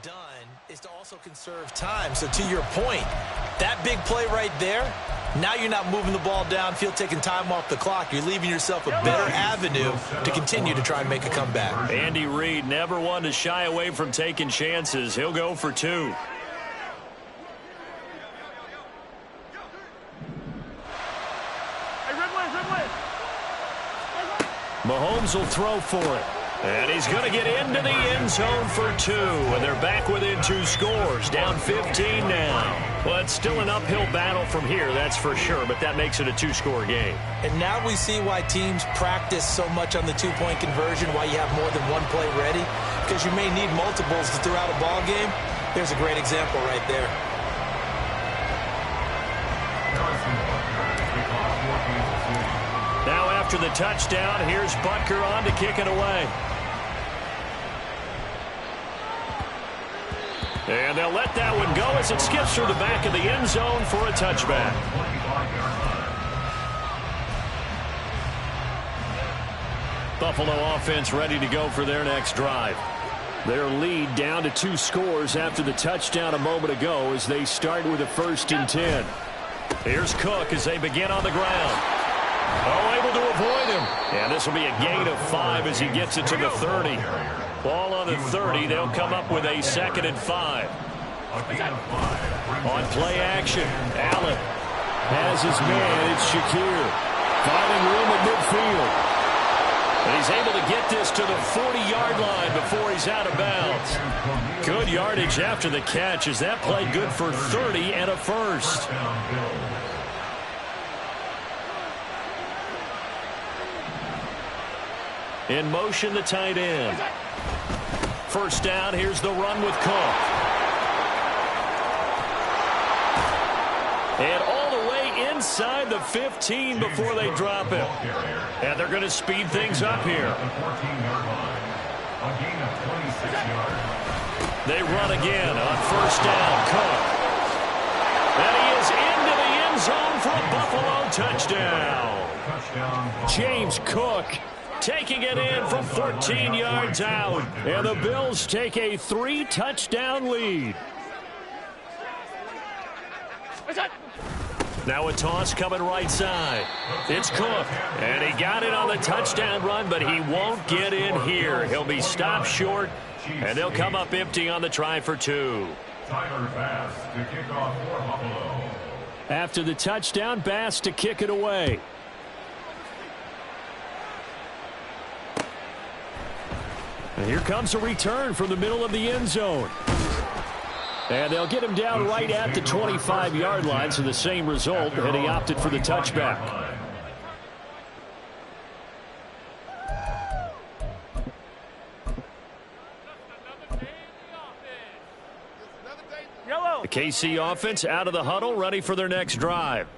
done is to also conserve time. So to your point, that big play right there, now you're not moving the ball downfield, taking time off the clock. You're leaving yourself a better avenue to continue to try and make a comeback. Andy Reid never one to shy away from taking chances. He'll go for 2. Mahomes will throw for it. And he's going to get into the end zone for 2. And they're back within 2 scores. Down 15 now. Well, it's still an uphill battle from here, that's for sure. But that makes it a 2-score game. And now we see why teams practice so much on the 2-point conversion, why you have more than one play ready. Because you may need multiples to throw out a ball game. There's a great example right there. Now after the touchdown, here's Butker on to kick it away. And they'll let that one go as it skips through the back of the end zone for a touchback. Buffalo offense ready to go for their next drive. Their lead down to 2 scores after the touchdown a moment ago as they start with a 1st and 10. Here's Cook as they begin on the ground. Oh, able to avoid him. And this will be a gain of 5 as he gets it to the 30. Ball on the 30. They'll come up with a 2nd and 5. On play action, Allen has his man. It's Shakir finding room at midfield. And he's able to get this to the 40-yard line before he's out of bounds. Good yardage after the catch as that play good for 30 and a 1st. In motion, the tight end. 1st down, here's the run with Cook. And all the way inside the 15 before they drop it. And they're going to speed things up here. They run again on 1st down, Cook. And he is into the end zone for a Buffalo touchdown. James Cook taking it in from 14 yards out. And the Bills take a 3-touchdown lead. Now a toss coming right side. It's Cook. And he got it on the touchdown run, but he won't get in here. He'll be stopped short, and they'll come up empty on the try for 2. After the touchdown, Bass to kick it away. And here comes a return from the middle of the end zone. And they'll get him down right at the 25-yard line, so the same result, and he opted for the touchback. The KC offense out of the huddle, ready for their next drive.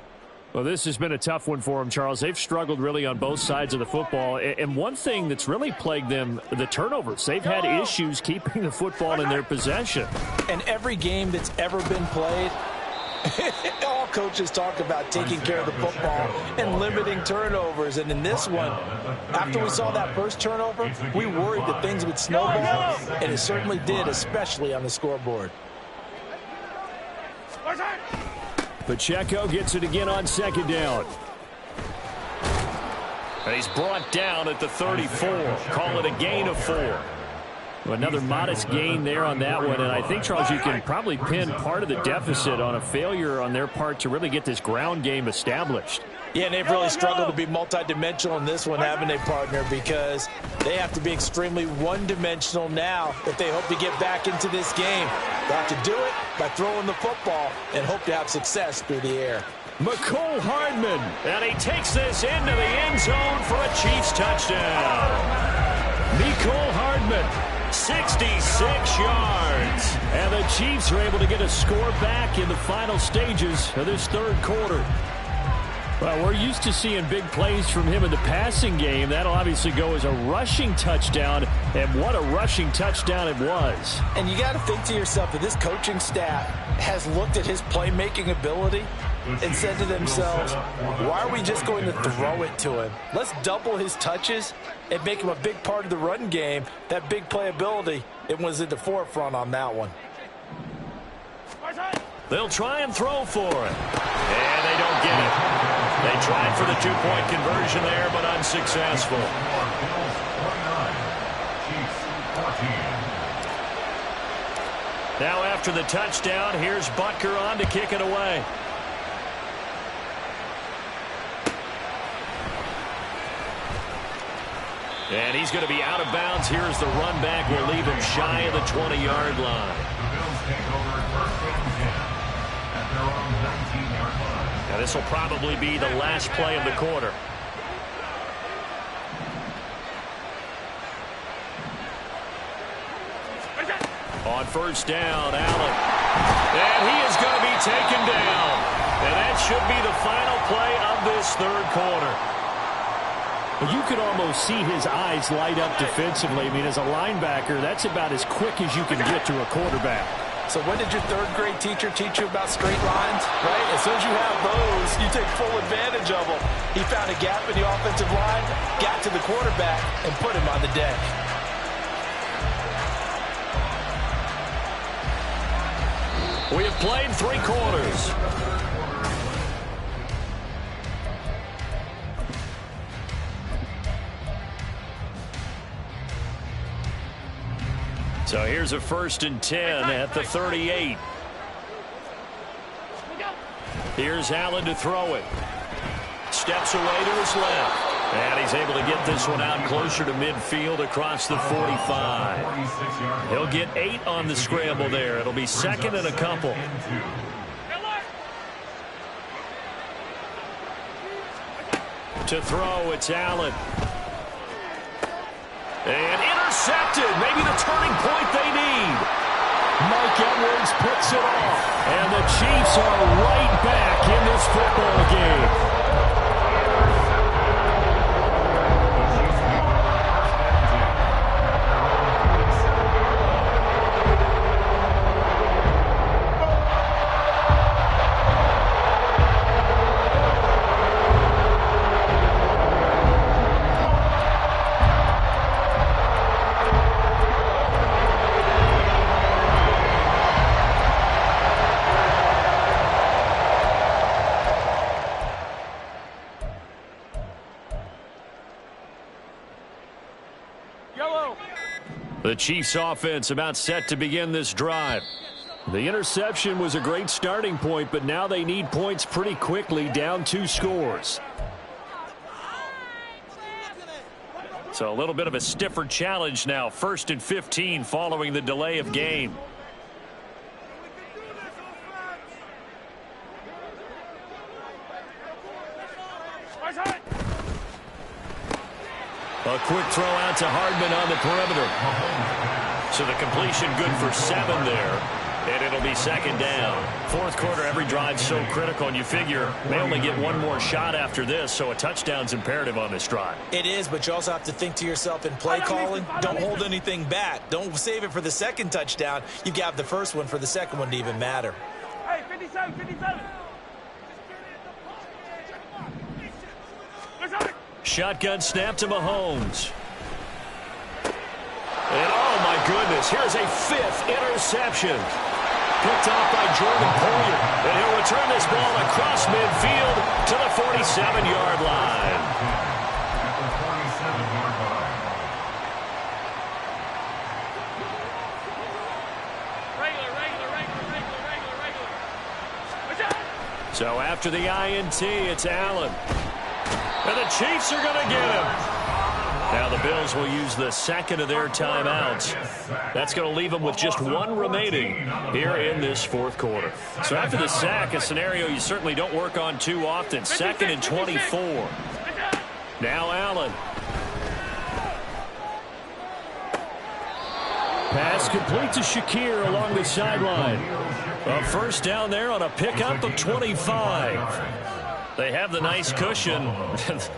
Well, this has been a tough one for them, Charles. They've struggled really on both sides of the football. And one thing that's really plagued them, the turnovers. They've had issues keeping the football in their possession. And every game that's ever been played, all coaches talk about taking care of the football and limiting turnovers. And in this one, after we saw that first turnover, we worried that things would snowball, and it certainly did, especially on the scoreboard. Pacheco gets it again on 2nd down. And he's brought down at the 34. Call it a gain of 4. Another modest gain there on that one. And I think, Charles, you can probably pin part of the deficit on a failure on their part to really get this ground game established. Yeah, and they've really struggled to be multidimensional in this one, haven't they, partner? Because they have to be extremely one-dimensional now if they hope to get back into this game. They have to do it by throwing the football and hope to have success through the air. McCole Hardman, and he takes this into the end zone for a Chiefs touchdown. McCole Hardman, 66 yards. And the Chiefs are able to get a score back in the final stages of this 3rd quarter. Well, we're used to seeing big plays from him in the passing game. That'll obviously go as a rushing touchdown, and what a rushing touchdown it was. And you got to think to yourself that this coaching staff has looked at his playmaking ability and said to themselves, why are we just going to throw it to him? Let's double his touches and make him a big part of the run game. That big playability, it was at the forefront on that one. They'll try and throw for it. And they don't get it. They tried for the two-point conversion there, but unsuccessful. Now after the touchdown, here's Butker on to kick it away. And he's going to be out of bounds. Here's the run back. We'll leave him shy of the 20-yard line. Now this will probably be the last play of the quarter. On first down, Allen. And he is going to be taken down. And that should be the final play of this third quarter. You could almost see his eyes light up defensively. I mean, as a linebacker, that's about as quick as you can get to a quarterback. So when did your third-grade teacher teach you about straight lines, right? As soon as you have those, you take full advantage of them. He found a gap in the offensive line, got to the quarterback, and put him on the deck. We have played 3 quarters. So here's a 1st and 10 at the 38. Here's Allen to throw it. Steps away to his left. And he's able to get this one out closer to midfield across the 45. He'll get 8 on the scramble there. It'll be 2nd and a couple. To throw, it's Allen. And intercepted. Maybe the turning point they need. Mike Edwards puts it off. And the Chiefs are right back in this football game. The Chiefs offense about set to begin this drive. The interception was a great starting point, but now they need points pretty quickly, down 2 scores. So a little bit of a stiffer challenge now. 1st and 15 following the delay of game. A quick throw out to Hardman on the perimeter. So the completion good for 7 there. And it'll be 2nd down. 4th quarter, every drive's so critical, and you figure they only get 1 more shot after this, so a touchdown's imperative on this drive. It is, but you also have to think to yourself in play calling, don't hold anything back. Don't save it for the 2nd touchdown. You got the first one for the 2nd one to even matter. Hey, 57, 57. Shotgun snap to Mahomes. And oh my goodness, here's a 5th interception. Picked off by Jordan Poyer. And he'll return this ball across midfield to the 47-yard line. So after the INT, it's Allen. And the Chiefs are going to get him. Now the Bills will use the 2nd of their timeouts. That's going to leave them with just 1 remaining here in this 4th quarter. So after the sack, a scenario you certainly don't work on too often. 2nd and 24. Now Allen. Pass complete to Shakir along the sideline. A 1st down there on a pickup of 25. They have the nice cushion.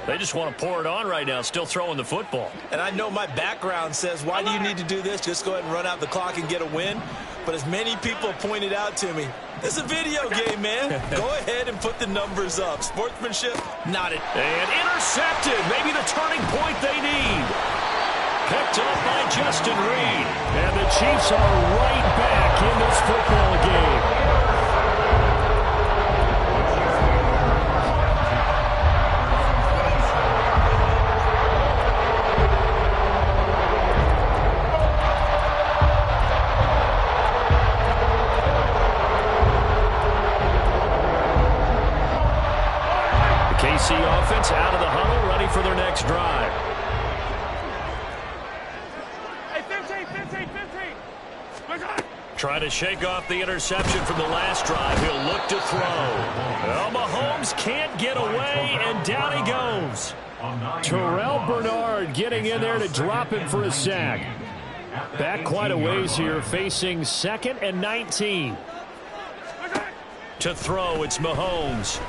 They just want to pour it on right now, still throwing the football. And I know my background says, why do you need to do this? Just go ahead and run out the clock and get a win. But as many people pointed out to me, this is a video game, man. Go ahead and put the numbers up. Sportsmanship, not it. And intercepted. Maybe the turning point they need. Picked up by Justin Reed. And the Chiefs are right back in this football game. KC offense out of the huddle, ready for their next drive. Hey, 15. Trying to shake off the interception from the last drive. He'll look to throw. Well, Mahomes can't get away, and down he goes. Terrell Bernard getting in there to drop him for a sack. Back quite a ways here, facing 2nd and 19. To throw, it's Mahomes.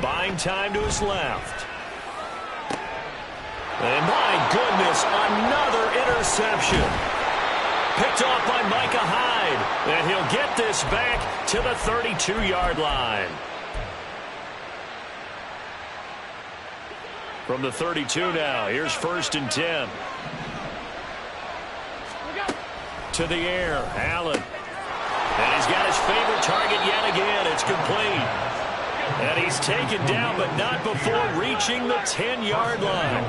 Buying time to his left. And my goodness, another interception. Picked off by Micah Hyde. And he'll get this back to the 32-yard line. From the 32 now, here's 1st and 10. To the air, Allen. And he's got his favorite target yet again. It's complete. And he's taken down, but not before reaching the 10-yard line.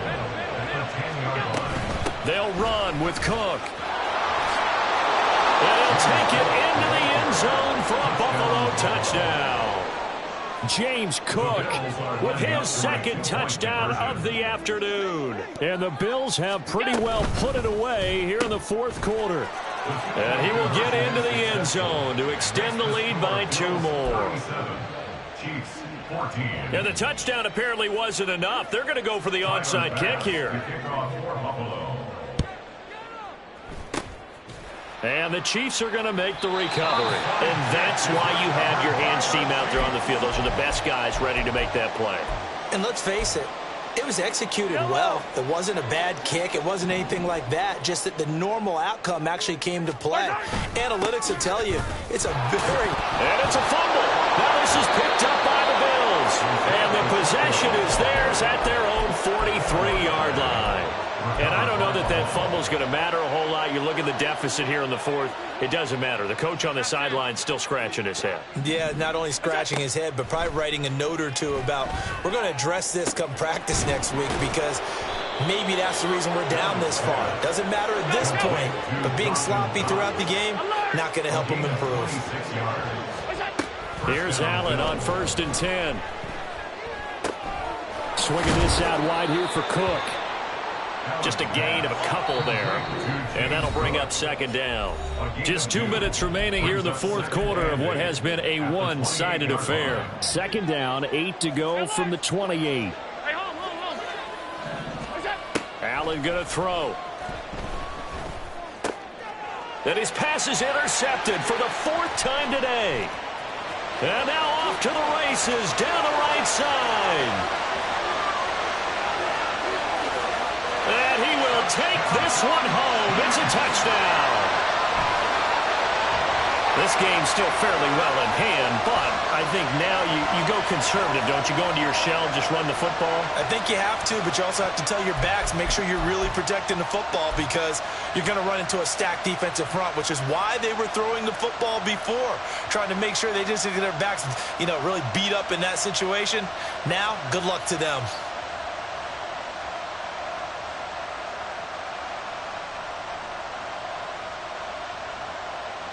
They'll run with Cook. And he'll take it into the end zone for a Buffalo touchdown. James Cook with his 2nd touchdown of the afternoon. And the Bills have pretty well put it away here in the 4th quarter. And he will get into the end zone to extend the lead by 2 more. And the touchdown apparently wasn't enough. They're going to go for the onside kick here. And the Chiefs are going to make the recovery. And that's why you have your hands team out there on the field. Those are the best guys ready to make that play. And let's face it, it was executed well. It wasn't a bad kick. It wasn't anything like that. Just that the normal outcome actually came to play. Analytics will tell you it's a very... And it's a fumble. Now this is picked up by the Bills. And the possession is theirs at their own 43-yard line. And I don't know that that fumble is going to matter a whole lot. You look at the deficit here in the 4th. It doesn't matter. The coach on the sideline still scratching his head. Yeah, not only scratching his head, but probably writing a note or two about, we're going to address this come practice next week, because maybe that's the reason we're down this far. Doesn't matter at this point, but being sloppy throughout the game, not going to help him improve. Here's Allen on 1st and 10. Swinging this out wide here for Cook. Just a gain of a couple there. And that'll bring up 2nd down. Just 2 minutes remaining here in the 4th quarter of what has been a one-sided affair. 2nd down, 8 to go from the 28. Allen going to throw. And his pass is intercepted for the 4th time today. And now off to the races down the right side. And he will take this one home. It's a touchdown. This game's still fairly well in hand, but I think now you go conservative, don't you? Go into your shell, just run the football? I think you have to, but you also have to tell your backs, make sure you're really protecting the football, because you're going to run into a stacked defensive front, which is why they were throwing the football before, trying to make sure they just get their backs, really beat up in that situation. Now, good luck to them.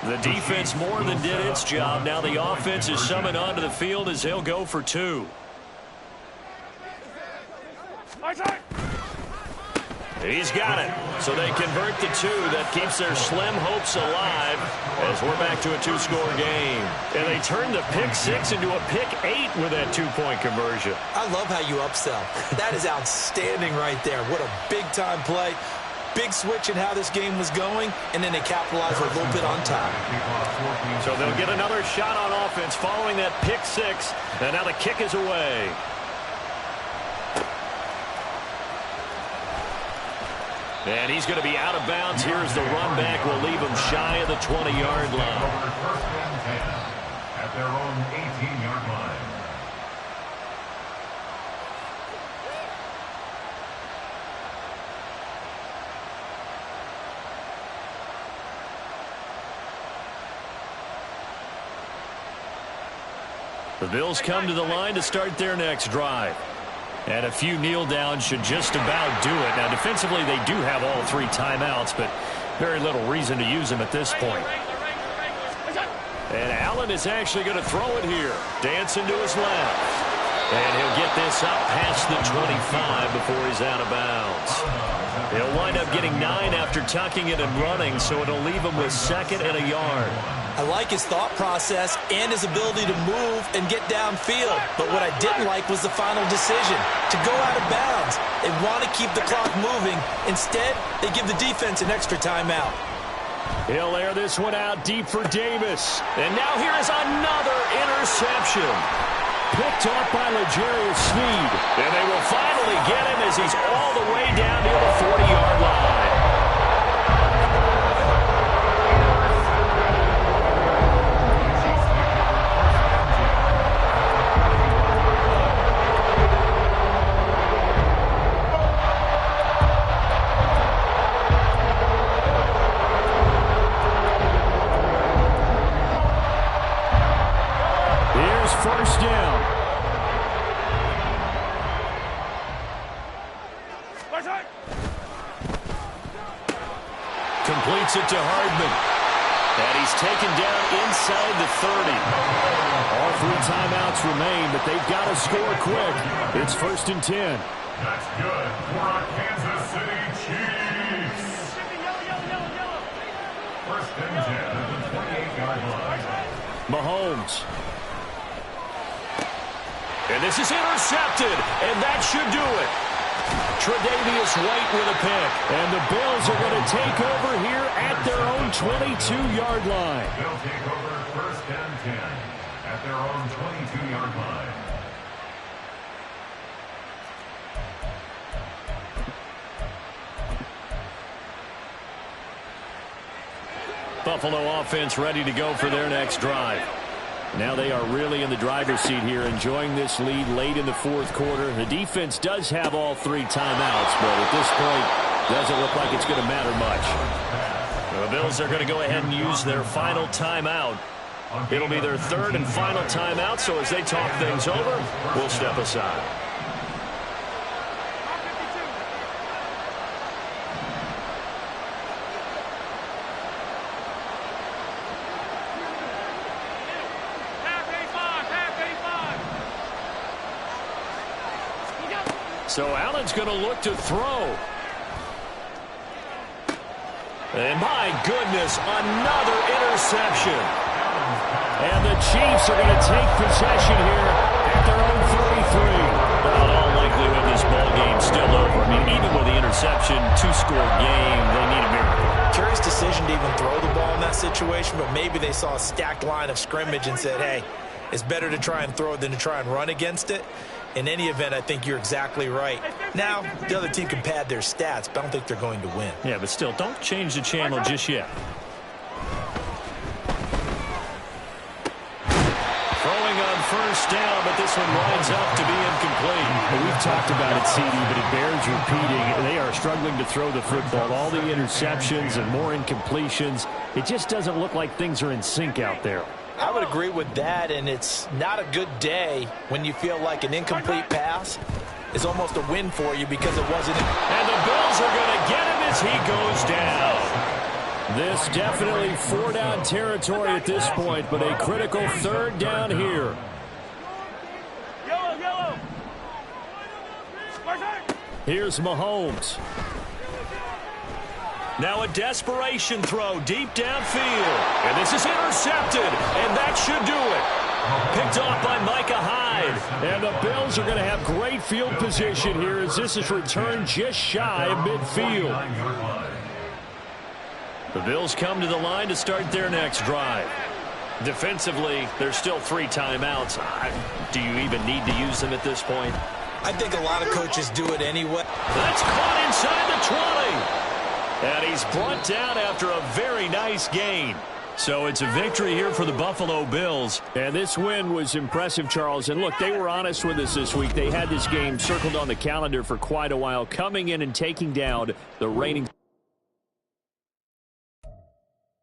The defense more than did its job. Now the offense is summoned onto the field as they'll go for 2. He's got it. So they convert the 2. That keeps their slim hopes alive as we're back to a 2-score game. And they turn the pick 6 into a pick 8 with that 2-point conversion. I love how you upsell. That is outstanding right there. What a big-time play. big switch in how this game was going, and then they capitalized a little bit on top. So they'll get another shot on offense following that pick six, and now the kick is away. And he's going to be out of bounds. Here's the run back. Will leave him shy of the 20-yard line. At their own 18-yard line. The Bills come to the line to start their next drive. And a few kneel downs should just about do it. Now, defensively, they do have all three timeouts, but very little reason to use them at this point. And Allen is actually going to throw it here. Dancing to his left. And he'll get this up past the 25 before he's out of bounds. He'll wind up getting 9 after tucking it and running, so it'll leave him with 2nd and a yard. I like his thought process and his ability to move and get downfield. But what I didn't like was the final decision, to go out of bounds. They want to keep the clock moving. Instead, they give the defense an extra timeout. He'll air this one out deep for Davis. And now here is another interception. Picked up by L'Jarius Sneed. And they will finally get him as he's all the way down near the 40-yard line. First down. Completes it to Hardman. And he's taken down inside the 30. All 3 timeouts remain, but they've got to score quick. It's 1st and 10. That's good for our Kansas City Chiefs. 1st and 10 at the 28-yard line. Mahomes. And this is intercepted, and that should do it. Tre'Davious White with a pick. And the Bills are going to take over here at their own 22-yard line. They'll take over 1st and 10 at their own 22-yard line. Buffalo offense ready to go for their next drive. Now they are really in the driver's seat here, enjoying this lead late in the 4th quarter. The defense does have all 3 timeouts, but at this point, doesn't look like it's going to matter much. The Bills are going to go ahead and use their final timeout. It'll be their 3rd and final timeout, so as they talk things over, we'll step aside. So Allen's going to look to throw. And my goodness, another interception. And the Chiefs are going to take possession here at their own 33. Well, in all likelihood, this ball game's still over. I mean, even with the interception, 2-score game, they need a miracle. Curious decision to even throw the ball in that situation, but maybe they saw a stacked line of scrimmage and said, hey, it's better to try and throw than to try and run against it. In any event, I think you're exactly right. Now, the other team can pad their stats, but I don't think they're going to win. Yeah, but still, don't change the channel just yet. Throwing on 1st down, but this one winds up to be incomplete. Well, we've talked about it, CD, but it bears repeating. They are struggling to throw the football. All the interceptions and more incompletions. It just doesn't look like things are in sync out there. I would agree with that, and it's not a good day when you feel like an incomplete pass is almost a win for you because it wasn't. And the Bills are going to get him as he goes down. This definitely 4-down territory at this point, but a critical 3rd down here. Yellow. Here's Mahomes. Now a desperation throw deep downfield. And this is intercepted, and that should do it. Picked off by Micah Hyde. And the Bills are going to have great field position here as this is returned just shy of midfield. The Bills come to the line to start their next drive. Defensively, there's still 3 timeouts. Do you even need to use them at this point? I think a lot of coaches do it anyway. That's caught inside the 20. And he's brought down after a very nice gain. So it's a victory here for the Buffalo Bills. And this win was impressive, Charles. And look, they were honest with us this week. They had this game circled on the calendar for quite a while, coming in and taking down the reigning